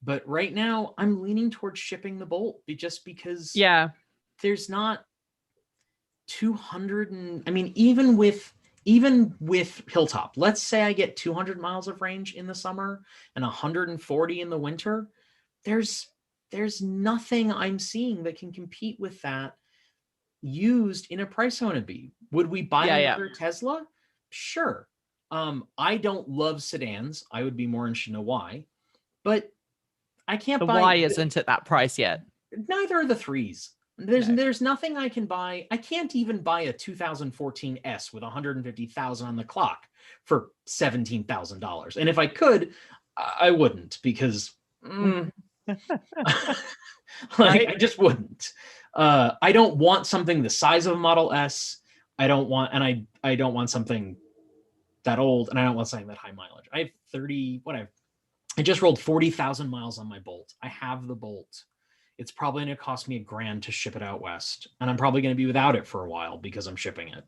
But right now, I'm leaning towards shipping the Bolt just because Yeah. there's not 200 and I mean, even with Hilltop, let's say I get 200 miles of range in the summer and 140 in the winter, there's nothing I'm seeing that can compete with that used in a price zone B. Would we buy another Tesla? Sure. I don't love sedans. I would be more interested to know why, but I can't The buy. Y isn't at that price yet. Neither are the threes. There's nothing I can buy. I can't even buy a 2014 S with 150,000 on the clock for $17,000. And if I could, I wouldn't, because I just wouldn't. I don't want something the size of a Model S. I don't want something that old, and I don't want something that high mileage. I have 30. I just rolled 40,000 miles on my Bolt. I have the Bolt. It's probably going to cost me $1,000 to ship it out west, and I'm probably going to be without it for a while because I'm shipping it.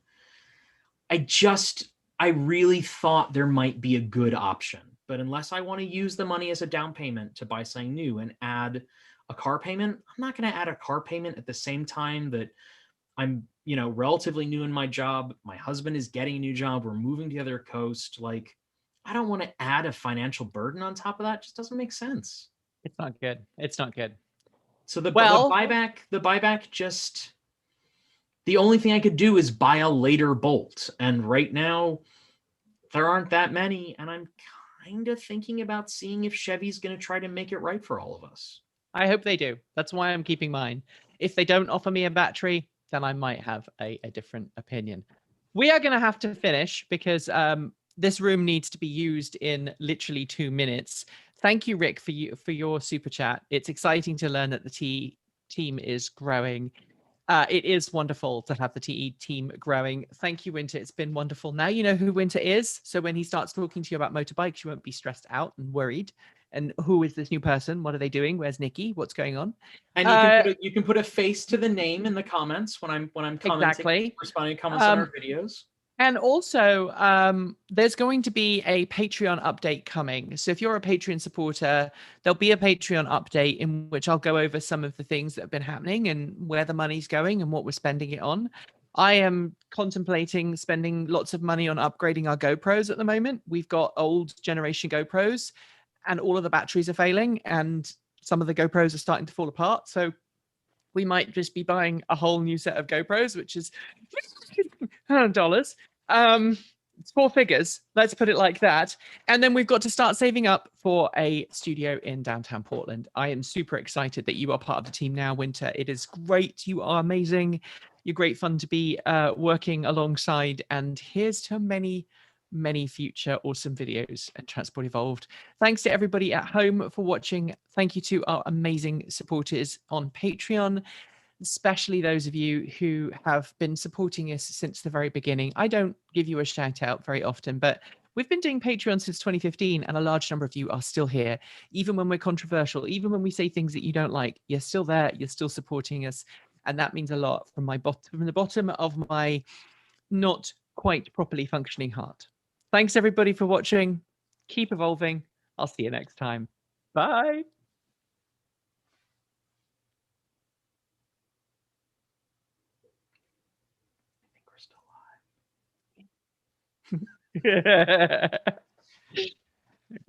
I really thought there might be a good option, but unless I want to use the money as a down payment to buy something new and add a car payment, I'm not going to add a car payment at the same time that I'm, relatively new in my job. My husband is getting a new job. We're moving to the other coast. Like, I don't want to add a financial burden on top of that. It just doesn't make sense. It's not good. It's not good. So the buyback just, the only thing I could do is buy a later Bolt. And right now there aren't that many. And I'm kind of thinking about seeing if Chevy's going to try to make it right for all of us. I hope they do. That's why I'm keeping mine. If they don't offer me a battery, then I might have a different opinion. We are going to have to finish because this room needs to be used in literally 2 minutes. Thank you, Rick, for your super chat. It's exciting to learn that the team is growing. It is wonderful to have the TE team growing. Thank you, Winter. It's been wonderful. Now you know who Winter is. So when he starts talking to you about motorbikes, you won't be stressed out and worried. And who is this new person? What are they doing? Where's Nikki? What's going on? And you can put a face to the name in the comments when I'm commenting, exactly. responding to comments on our videos. And also, there's going to be a Patreon update coming. So if you're a Patreon supporter, there'll be a Patreon update in which I'll go over some of the things that have been happening and where the money's going and what we're spending it on. I am contemplating spending lots of money on upgrading our GoPros at the moment. We've got old generation GoPros and all of the batteries are failing and some of the GoPros are starting to fall apart. So we might just be buying a whole new set of GoPros, which is $100. It's 4 figures. Let's put it like that. And then we've got to start saving up for a studio in downtown Portland. I am super excited that you are part of the team now, Winter. It is great. You are amazing. You're great fun to be working alongside. And here's to many future awesome videos at Transport Evolved. Thanks to everybody at home for watching. Thank you to our amazing supporters on Patreon, especially those of you who have been supporting us since the very beginning. I don't give you a shout out very often, but we've been doing Patreon since 2015 and a large number of you are still here. Even when we're controversial, even when we say things that you don't like, you're still there, you're still supporting us. And that means a lot from the bottom of my not quite properly functioning heart. Thanks everybody for watching. Keep evolving. I'll see you next time. Bye. I think we're still live.